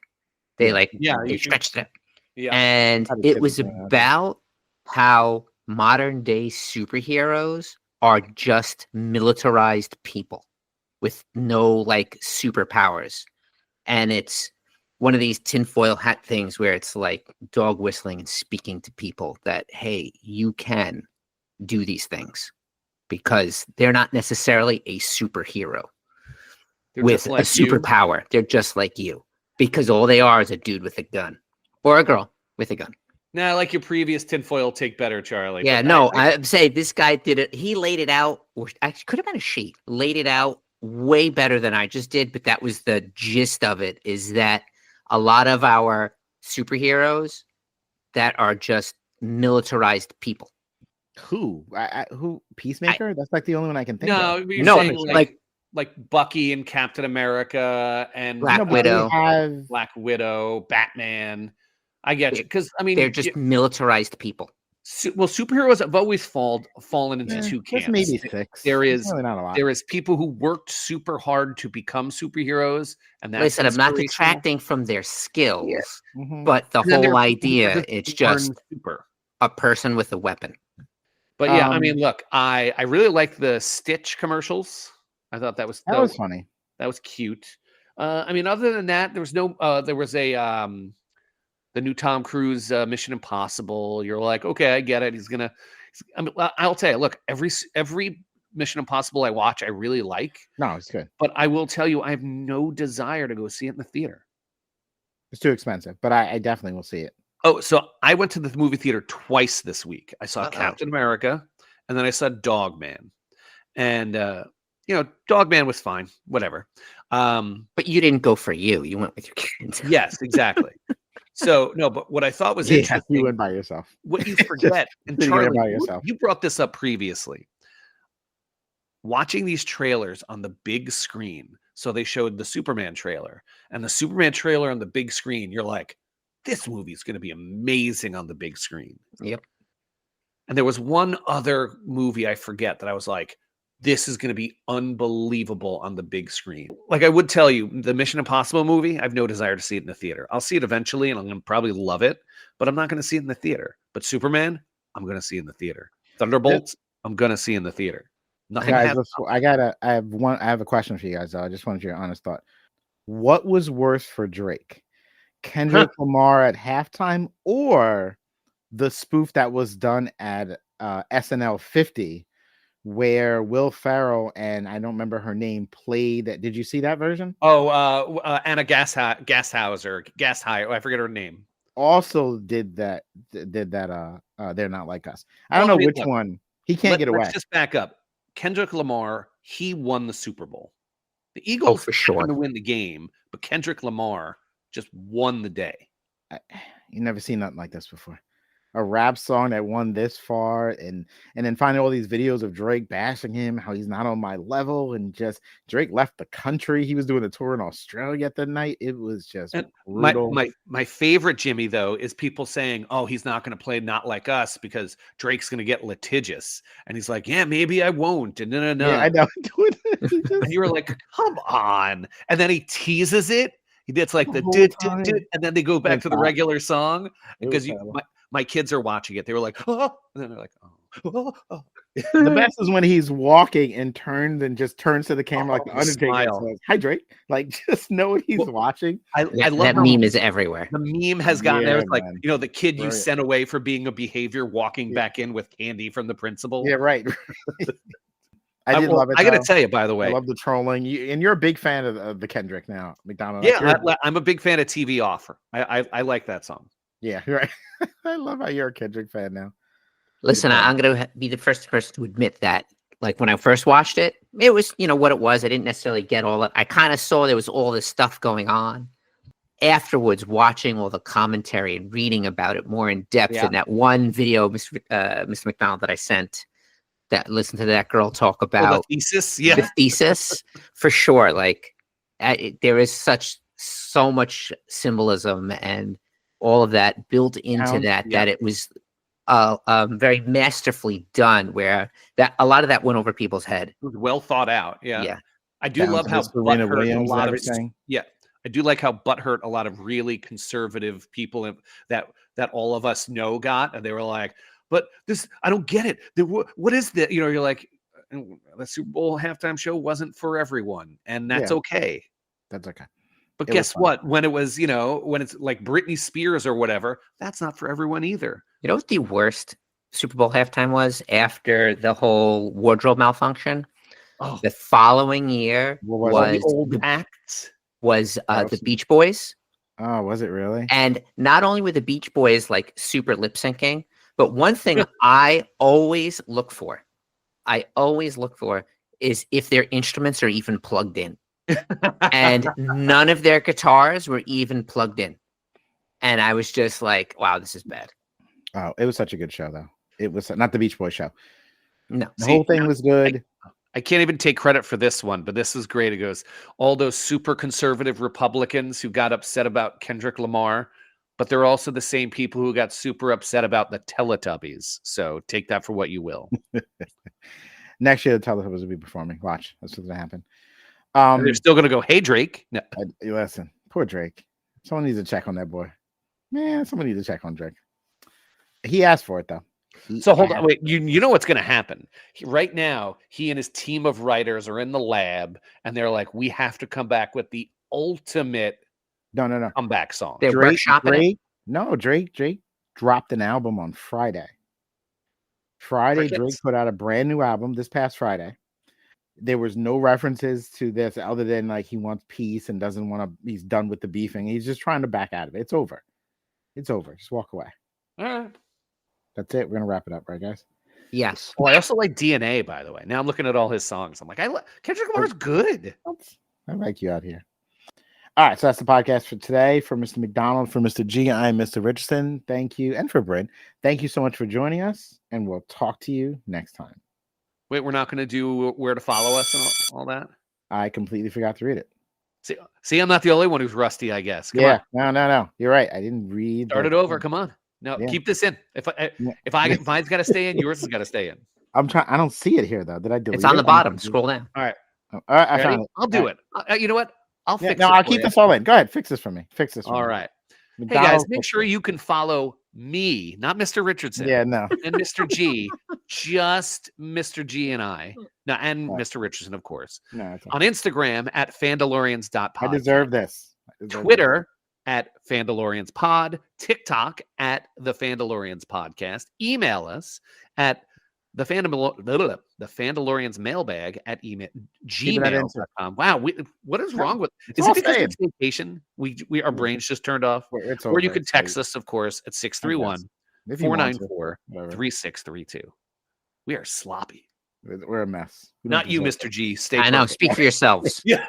They you stretched it, Yeah. and How to it get was it going, okay. about how modern day superheroes are just militarized people with no like superpowers, and it's one of these tinfoil hat things where it's like dog whistling and speaking to people that, hey, you can do these things because they're not necessarily a superhero They're with just a like you. superpower. They're just like you because all they are is a dude with a gun or a girl with a gun. Nah, I like your previous tinfoil take better, Charlie. Yeah, but no, I'd say this guy did it. He laid it out, or actually could have been a she, laid it out way better than I just did. But that was the gist of it, is that a lot of our superheroes that are just militarized people. Who? Who? Peacemaker? That's like the only one I can think no, of. you're No, saying like like Bucky and Captain America and Black No, but Widow. we have Black Widow, Batman. I get you because I mean they're just militarized people. superheroes have always fallen into two just camps. maybe 6. There It's is really not a lot. there is people who worked super hard to become superheroes, and that's Listen, I'm not inspirational. detracting from their skills, Mhm. but the And then there whole are people who are idea, it's born just super. a person with a weapon. But yeah, I Um, mean, look, I really like the Stitch commercials. I thought that was funny. that was cute. I mean, other than that, there was no. There was a the new Tom Cruise Mission Impossible. You're like, okay, I get it. I mean, I'll tell you. Look, every Mission Impossible I watch, I really like. No, it's good. But I will tell you, I have no desire to go see it in the theater. It's too expensive, but I definitely will see it. Oh, so I went to the movie theater twice this week. I saw Uh-oh. Captain America, and then I saw Dogman. And Dogman was fine, whatever. But you didn't go for you. You went with your kids. Yes, exactly. So no, but what I thought was interesting, you went by yourself. what you forget, and sitting there Charlie, by yourself. you brought this up previously. Watching these trailers on the big screen. So they showed the Superman trailer, and the Superman trailer on the big screen. You're like, this movie is going to be amazing on the big screen. Yep. And there was one other movie I forget that I was like, this is going to be unbelievable on the big screen. Like I would tell you, the Mission Impossible movie, I have no desire to see it in the theater. I'll see it eventually, and I'm going to probably love it, but I'm not going to see it in the theater. But Superman, I'm going to see in the theater. Thunderbolts, I'm going to see in the theater. Nothing. Guys, I have a question for you guys. I just wanted your honest thought. What was worse for Drake? Kendrick Lamar at halftime, or the spoof that was done at SNL 50, where Will Ferrell and I don't remember her name played that? Did you see that version? Oh, Anna Gashauser. I forget her name. Also did that. They're Not Like Us. I don't know which one. He can't get away. Let's just back up. Kendrick Lamar, he won the Super Bowl. The Eagles for sure going to win the game, but Kendrick Lamar just won the day. You never seen nothing like this before. A rap song that won this far, and then finding all these videos of Drake bashing him, how he's not on my level, and just Drake left the country. He was doing a tour in Australia that night. It was just brutal. My favorite, Jimmy, though, is people saying, oh, he's not going to play Not Like Us because Drake's going to get litigious. And he's like, yeah, maybe I won't. And no. Yeah, I know. And you were like, come on. And then he teases it. He did like the and then they go back to the regular song because my kids are watching it. They were like, oh, and then they're like, oh. The best is when he's walking and turns to the camera like the Undertaker says, hi Drake. Like just knowing he's watching. I love that meme is everywhere. The meme has gotten there. It's like, the kid you sent away for being a behavior walking back in with candy from the principal. Yeah, right. I did love it. I got to tell you, by the way, I love the trolling. And you're a big fan of the Kendrick now, McDonald. Yeah, I'm a big fan of TV Offer. I like that song. Yeah, right. I love how you're a Kendrick fan now. Listen, I'm going to be the first person to admit that. Like when I first watched it, it was, what it was. I didn't necessarily get all it. I kind of saw there was all this stuff going on. Afterwards, watching all the commentary and reading about it more in depth in that one video, Mr. McDonald, that I sent, that listen to that girl talk about the thesis. Yeah, the thesis for sure. Like there is so much symbolism and all of that built into that it was very masterfully done. Where that a lot of that went over people's head. It was well thought out. Yeah. I do Down love how Serena butthurt Williams a lot of everything. I do like how butthurt a lot of really conservative people that all of us know got, and they were like, but this, I don't get it. What is that? You're like, the Super Bowl halftime show wasn't for everyone, and that's okay. That's okay. But guess what? When it was, when it's like Britney Spears or whatever, that's not for everyone either. You know what the worst Super Bowl halftime was after the whole wardrobe malfunction? Oh. The following year was the old acts. Was the Beach Boys. Oh, was it really? And not only were the Beach Boys like super lip syncing, but one thing I always look for is if their instruments are even plugged in. And none of their guitars were even plugged in. And I was just like, wow, this is bad. Oh, it was such a good show, though. It was not the Beach Boys show. No. The whole thing was good. I can't even take credit for this one, but this is great. It goes, all those super conservative Republicans who got upset about Kendrick Lamar, but they're also the same people who got super upset about the Teletubbies. So take that for what you will. Next year, the Teletubbies will be performing. Watch. That's what's going to happen. They're still going to go, hey, Drake. No. Listen, poor Drake. Someone needs to check on that boy. Man, someone needs to check on Drake. He asked for it, though. So hold on, wait. You know what's going to happen right now? He and his team of writers are in the lab, and they're like, "We have to come back with the ultimate no comeback song." They're Drake dropped an album on Friday. Drake put out a brand new album this past Friday. There was no references to this other than like he wants peace and doesn't want to. He's done with the beefing. He's just trying to back out of it. It's over. Just walk away. All right. That's it. We're gonna wrap it up, right, guys? Yes. Well, I also like DNA, by the way. Now I'm looking at all his songs. I'm like, Kendrick Lamar's good. I like you out here. All right, so that's the podcast for today. For Mr. McDonald, for Mr. G, I'm Mr. Richardson. Thank you. And for Bryn, thank you so much for joining us, and we'll talk to you next time. Wait, we're not going to do where to follow us and all that? I completely forgot to read it. See, I'm not the only one who's rusty, I guess. Come on. No. You're right. I didn't read. Start it over. Come on. No, keep this in. If mine's got to stay in, yours has got to stay in. I'm trying. I don't see it here though. Did I delete it? It's on the bottom. Scroll down. All right. All right. I Ready? found it. I'll do it. You know what? I'll fix it. No, I'll for keep you. this all in. Go ahead. Fix this for me. All right. Hey McDonald, guys, make sure you can follow me, not Mr. Richardson. Yeah, no. And Mr. G, just Mr. G and I. No, and Mr. Richardson, of course. No, on Instagram at Fandalorians.pod. I deserve this. Twitter at FandaloriansPod. TikTok at the Fandalorians Podcast. Email us at the Fandalorians mailbag at gmail.com. Wow, what is wrong with? Is it because it's vacation? Our brains just turned off. Or you could text us, of course, at 631-494-3632. We are sloppy. We're a mess. Not you, Mr. G. I know. Speak for yourselves. Yeah,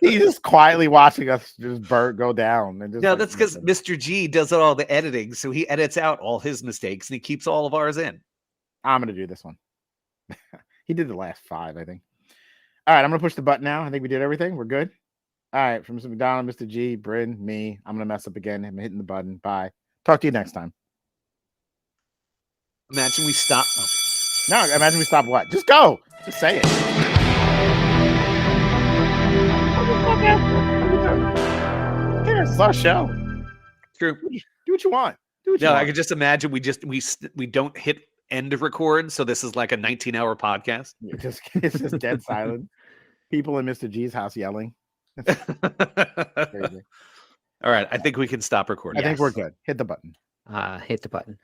he's just quietly watching us just go down. And just no, that's because Mr. G does all the editing, so he edits out all his mistakes and he keeps all of ours in. I'm going to do this one. He did the last 5, I think. All right, I'm going to push the button now. I think we did everything. We're good. All right, from Mr. McDonald, Mr. G, Bryn, me. I'm going to mess up again. I'm hitting the button. Bye. Talk to you next time. Imagine we stop. No, imagine we stop what? Just go. Just say it. Here, it's our show. True. Do what you want. I could just imagine we don't hit end of record, so this is like a 19-hour podcast. It's just dead silent. People in Mr. G's house yelling. Crazy. All right, I think we can stop recording. I think we're good. Hit the button. Hit the button.